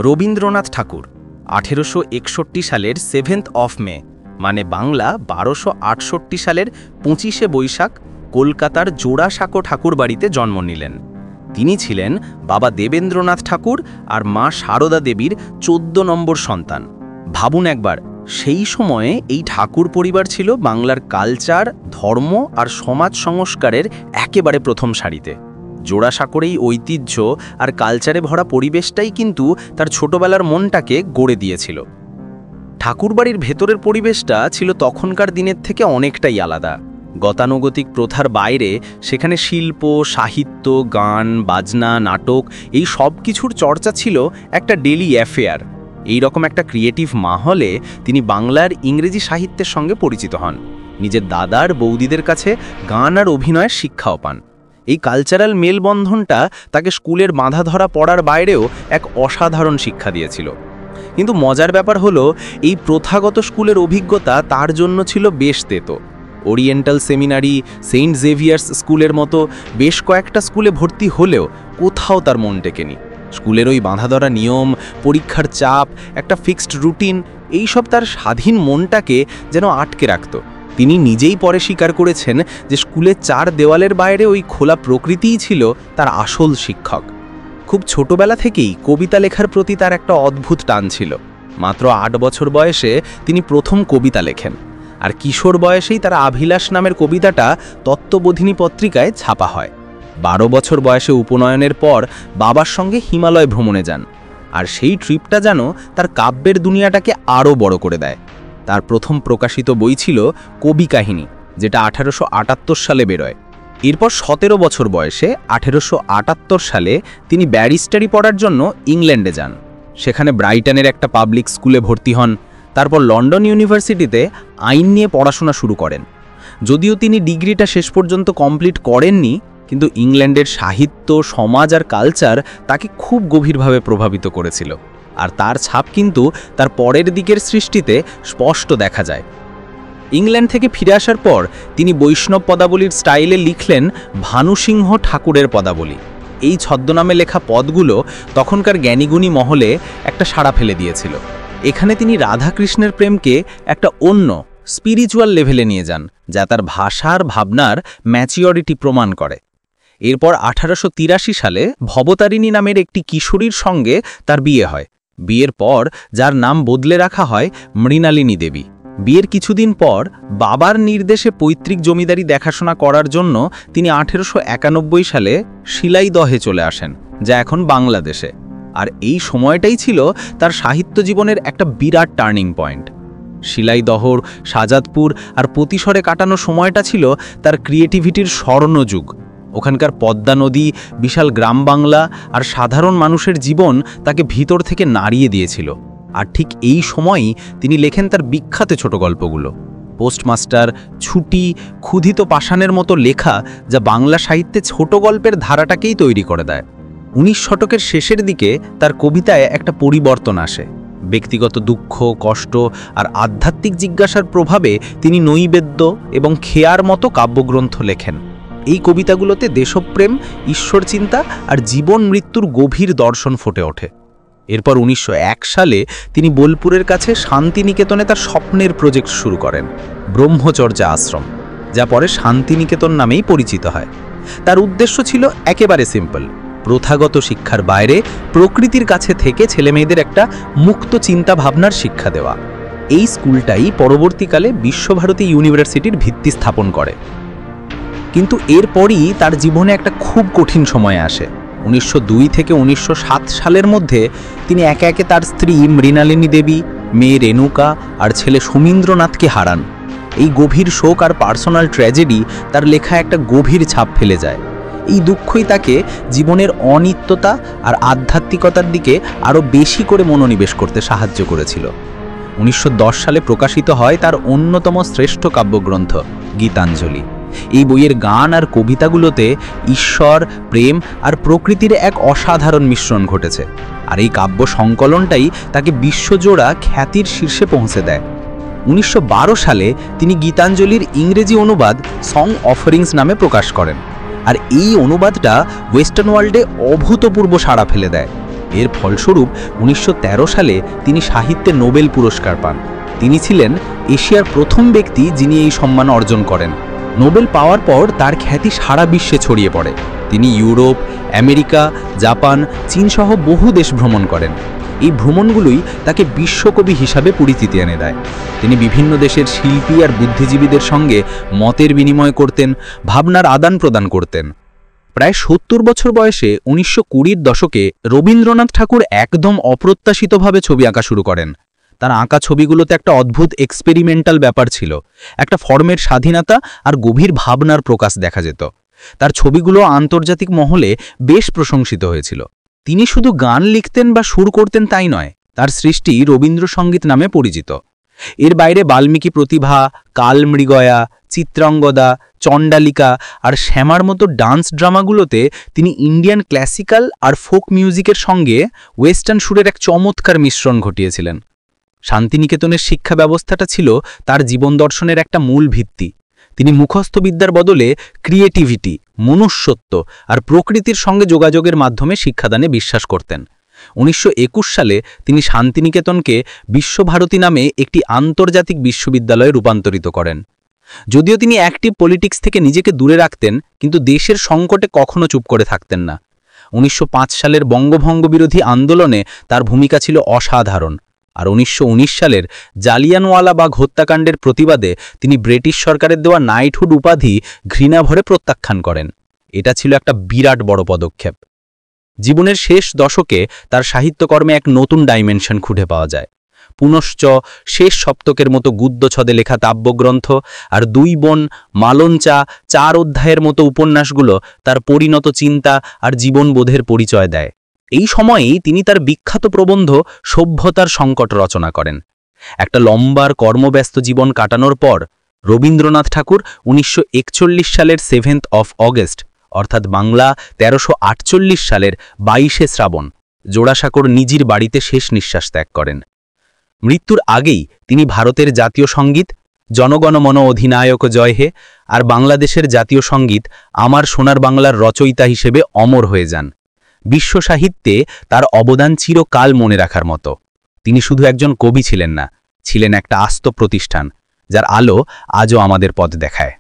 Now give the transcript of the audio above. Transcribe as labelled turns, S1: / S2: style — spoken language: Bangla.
S1: রবীন্দ্রনাথ ঠাকুর 1861 সালের 7th of May মানে বাংলা 1268 সালের 25শে বৈশাখ কলকাতার জোড়াসাঁকো ঠাকুর বাড়িতে জন্ম নিলেন। তিনি ছিলেন বাবা দেবেন্দ্রনাথ ঠাকুর আর মা সারদা দেবীর 14 নম্বর সন্তান। ভাবুন একবার, সেই সময়ে এই ঠাকুর পরিবার ছিল বাংলার কালচার, ধর্ম আর সমাজ সংস্কারের একেবারে প্রথম সারিতে। জোড়াসাঁকোর এই ঐতিহ্য আর কালচারে ভরা পরিবেশটাই কিন্তু তার ছোটবেলার মনটাকে গড়ে দিয়েছিল। ঠাকুরবাড়ির ভেতরের পরিবেশটা ছিল তখনকার দিনের থেকে অনেকটাই আলাদা। গতানুগতিক প্রথার বাইরে সেখানে শিল্প, সাহিত্য, গান, বাজনা, নাটক এই সব কিছুর চর্চা ছিল একটা ডেলি অ্যাফেয়ার। এই রকম একটা ক্রিয়েটিভ মাহলে তিনি বাংলার ইংরেজি সাহিত্যের সঙ্গে পরিচিত হন। নিজের দাদার বৌদিদের কাছে গান আর অভিনয়ের শিক্ষাও পান। এই কালচারাল মেলবন্ধনটা তাকে স্কুলের বাঁধা ধরা পড়ার বাইরেও এক অসাধারণ শিক্ষা দিয়েছিল। কিন্তু মজার ব্যাপার হলো, এই প্রথাগত স্কুলের অভিজ্ঞতা তার জন্য ছিল বেশ তেতো। ওরিয়েন্টাল সেমিনারি, সেন্ট জেভিয়ার্স স্কুলের মতো বেশ কয়েকটা স্কুলে ভর্তি হলেও কোথাও তার মন টেকেনি। স্কুলের ওই বাঁধাধরা নিয়ম, পরীক্ষার চাপ, একটা ফিক্সড রুটিন, এইসব তার স্বাধীন মনটাকে যেন আটকে রাখত। তিনি নিজেই পরে স্বীকার করেছেন যে স্কুলের 4 দেওয়ালের বাইরে ওই খোলা প্রকৃতিই ছিল তার আসল শিক্ষক। খুব ছোটবেলা থেকেই কবিতা লেখার প্রতি তার একটা অদ্ভুত টান ছিল। মাত্র 8 বছর বয়সে তিনি প্রথম কবিতা লেখেন, আর কিশোর বয়সেই তার আভিলাষ নামের কবিতাটা তত্ত্ববোধিনী পত্রিকায় ছাপা হয়। 12 বছর বয়সে উপনয়নের পর বাবার সঙ্গে হিমালয় ভ্রমণে যান, আর সেই ট্রিপটা যেন তার কাব্যের দুনিয়াটাকে আরও বড় করে দেয়। তার প্রথম প্রকাশিত বই ছিল কবি কাহিনী, যেটা 1878 সালে বেরোয়। এরপর 17 বছর বয়সে 1878 সালে তিনি ব্যারিস্টারি পড়ার জন্য ইংল্যান্ডে যান। সেখানে ব্রাইটনের একটা পাবলিক স্কুলে ভর্তি হন। তারপর লন্ডন ইউনিভার্সিটিতে আইন নিয়ে পড়াশোনা শুরু করেন। যদিও তিনি ডিগ্রিটা শেষ পর্যন্ত কমপ্লিট করেননি, কিন্তু ইংল্যান্ডের সাহিত্য, সমাজ আর কালচার তাকে খুব গভীরভাবে প্রভাবিত করেছিল, আর তার ছাপ কিন্তু তার পরের দিকের সৃষ্টিতে স্পষ্ট দেখা যায়। ইংল্যান্ড থেকে ফিরে আসার পর তিনি বৈষ্ণব পদাবলীর স্টাইলে লিখলেন ভানুসিংহ ঠাকুরের পদাবলী। এই ছদ্মনামে লেখা পদগুলো তখনকার জ্ঞানীগুণী মহলে একটা সাড়া ফেলে দিয়েছিল। এখানে তিনি রাধাকৃষ্ণের প্রেমকে একটা অন্য স্পিরিচুয়াল লেভেলে নিয়ে যান, যা তার ভাষার ভাবনার ম্যাচিওরিটি প্রমাণ করে। এরপর 1883 সালে ভবতারিণী নামের একটি কিশোরীর সঙ্গে তার বিয়ে হয়। বিয়ের পর যার নাম বদলে রাখা হয় মৃণালিনী দেবী। বিয়ের কিছুদিন পর বাবার নির্দেশে পৈতৃক জমিদারি দেখাশোনা করার জন্য তিনি 1891 সালে শিলাইদহে চলে আসেন, যা এখন বাংলাদেশে। আর এই সময়টাই ছিল তার সাহিত্য জীবনের একটা বিরাট টার্নিং পয়েন্ট। শিলাইদহর, শাহজাদপুর আর প্রতিশরে কাটানো সময়টা ছিল তার ক্রিয়েটিভিটির স্বর্ণযুগ। ওখানকার পদ্মা নদী, বিশাল গ্রাম বাংলা আর সাধারণ মানুষের জীবন তাকে ভিতর থেকে নাড়িয়ে দিয়েছিল। আর ঠিক এই সময়ই তিনি লেখেন তার বিখ্যাত ছোট গল্পগুলো, পোস্টমাস্টার, ছুটি, ক্ষুধিত পাষাণের মতো লেখা, যা বাংলা সাহিত্যে ছোট গল্পের ধারাটাকেই তৈরি করে দেয়। 19 শতকের শেষের দিকে তার কবিতায় একটা পরিবর্তন আসে। ব্যক্তিগত দুঃখ, কষ্ট আর আধ্যাত্মিক জিজ্ঞাসার প্রভাবে তিনি নৈবেদ্য এবং খেয়ার মতো কাব্যগ্রন্থ লেখেন। এই কবিতাগুলোতে দেশপ্রেম, ঈশ্বরচিন্তা আর জীবন মৃত্যুর গভীর দর্শন ফুটে ওঠে। এরপর 1901 সালে তিনি বোলপুরের কাছে শান্তিনিকেতনে তার স্বপ্নের প্রজেক্ট শুরু করেন, ব্রহ্মচর্যা আশ্রম, যা পরে শান্তিনিকেতন নামেই পরিচিত হয়। তার উদ্দেশ্য ছিল একেবারে সিম্পল, প্রথাগত শিক্ষার বাইরে প্রকৃতির কাছে থেকে ছেলেমেয়েদের একটা মুক্ত চিন্তা ভাবনার শিক্ষা দেওয়া। এই স্কুলটাই পরবর্তীকালে বিশ্বভারতী ইউনিভার্সিটির ভিত্তি স্থাপন করে। কিন্তু এরপরই তার জীবনে একটা খুব কঠিন সময় আসে। 1902 থেকে 1907 সালের মধ্যে তিনি একে একে তার স্ত্রী মৃণালিনী দেবী, মেয়ে রেণুকা আর ছেলে সমীন্দ্রনাথকে হারান। এই গভীর শোক আর পার্সোনাল ট্র্যাজেডি তার লেখা একটা গভীর ছাপ ফেলে যায়। এই দুঃখই তাকে জীবনের অনিত্যতা আর আধ্যাত্মিকতার দিকে আরও বেশি করে মনোনিবেশ করতে সাহায্য করেছিল। 1910 সালে প্রকাশিত হয় তার অন্যতম শ্রেষ্ঠ কাব্যগ্রন্থ গীতাঞ্জলি। এই বইয়ের গান আর কবিতাগুলোতে ঈশ্বর, প্রেম আর প্রকৃতির এক অসাধারণ মিশ্রণ ঘটেছে, আর এই কাব্য সংকলনটাই তাকে বিশ্বজোড়া খ্যাতির শীর্ষে পৌঁছে দেয়। 1912 সালে তিনি গীতাঞ্জলির ইংরেজি অনুবাদ সং অফারিংস নামে প্রকাশ করেন, আর এই অনুবাদটা ওয়েস্টার্ন ওয়ার্ল্ডে অভূতপূর্ব সাড়া ফেলে দেয়। এর ফলস্বরূপ 1913 সালে তিনি সাহিত্যে নোবেল পুরস্কার পান। তিনি ছিলেন এশিয়ার প্রথম ব্যক্তি যিনি এই সম্মান অর্জন করেন। নোবেল পাওয়ার পর তার খ্যাতি সারা বিশ্বে ছড়িয়ে পড়ে। তিনি ইউরোপ, আমেরিকা, জাপান, চীনসহ বহু দেশ ভ্রমণ করেন। এই ভ্রমণগুলোই তাকে বিশ্বকবি হিসাবে পরিচিতি এনে দেয়। তিনি বিভিন্ন দেশের শিল্পী আর বুদ্ধিজীবীদের সঙ্গে মতের বিনিময় করতেন, ভাবনার আদান প্রদান করতেন। প্রায় 70 বছর বয়সে 1920-র দশকে রবীন্দ্রনাথ ঠাকুর একদম অপ্রত্যাশিতভাবে ছবি আঁকা শুরু করেন। তার আঁকা ছবিগুলোতে একটা অদ্ভুত এক্সপেরিমেন্টাল ব্যাপার ছিল, একটা ফর্মের স্বাধীনতা আর গভীর ভাবনার প্রকাশ দেখা যেত। তার ছবিগুলো আন্তর্জাতিক মহলে বেশ প্রশংসিত হয়েছিল। তিনি শুধু গান লিখতেন বা সুর করতেন তাই নয়, তার সৃষ্টি রবীন্দ্রসঙ্গীত নামে পরিচিত। এর বাইরে বাল্মীকি প্রতিভা, কালমৃগয়া, চিত্রাঙ্গদা, চণ্ডালিকা আর শ্যামার মতো ডান্স ড্রামাগুলোতে তিনি ইন্ডিয়ান ক্লাসিক্যাল আর ফোক মিউজিকের সঙ্গে ওয়েস্টার্ন সুরের এক চমৎকার মিশ্রণ ঘটিয়েছিলেন। শান্তিনিকেতনের শিক্ষা ব্যবস্থাটা ছিল তার জীবন দর্শনের একটা মূল ভিত্তি। তিনি মুখস্থ বিদ্যার বদলে ক্রিয়েটিভিটি, মনুষ্যত্ব আর প্রকৃতির সঙ্গে যোগাযোগের মাধ্যমে শিক্ষাদানে বিশ্বাস করতেন। 1921 সালে তিনি শান্তিনিকেতনকে বিশ্বভারতী নামে একটি আন্তর্জাতিক বিশ্ববিদ্যালয়ে রূপান্তরিত করেন। যদিও তিনি অ্যাক্টিভ পলিটিক্স থেকে নিজেকে দূরে রাখতেন, কিন্তু দেশের সংকটে কখনো চুপ করে থাকতেন না। 1905 সালের বঙ্গভঙ্গ বিরোধী আন্দোলনে তার ভূমিকা ছিল অসাধারণ। আর 1919 সালের জালিয়ানওয়ালাবাগ হত্যাকাণ্ডের প্রতিবাদে তিনি ব্রিটিশ সরকারের দেওয়া নাইটহুড উপাধি ঘৃণাভরে প্রত্যাখ্যান করেন। এটা ছিল একটা বিরাট বড় পদক্ষেপ। জীবনের শেষ দশকে তার সাহিত্যকর্মে এক নতুন ডাইমেনশন খুঁজে পাওয়া যায়। পুনশ্চ, শেষ সপ্তকের মতো গুদ্যছদে লেখা কাব্যগ্রন্থ আর দুই বোন, মালঞ্চা, 4 অধ্যায়ের মতো উপন্যাসগুলো তার পরিণত চিন্তা আর জীবনবোধের পরিচয় দেয়। এই সময়েই তিনি তার বিখ্যাত প্রবন্ধ সভ্যতার সংকট রচনা করেন। একটা লম্বার কর্মব্যস্ত জীবন কাটানোর পর রবীন্দ্রনাথ ঠাকুর 1941 সালের 7 অগস্ট অর্থাৎ বাংলা 1348 সালের 22 শ্রাবণ জোড়াসাঁকোর নিজের বাড়িতে শেষ নিঃশ্বাস ত্যাগ করেন। মৃত্যুর আগেই তিনি ভারতের জাতীয় সঙ্গীত জনগণমন অধিনায়ক জয় হে আর বাংলাদেশের জাতীয় সঙ্গীত আমার সোনার বাংলার রচয়িতা হিসেবে অমর হয়ে যান। বিশ্ব সাহিত্যে তার অবদান চিরকাল মনে রাখার মতো। তিনি শুধু একজন কবি ছিলেন না, ছিলেন একটা আস্ত প্রতিষ্ঠান, যার আলো আজও আমাদের পথ দেখায়।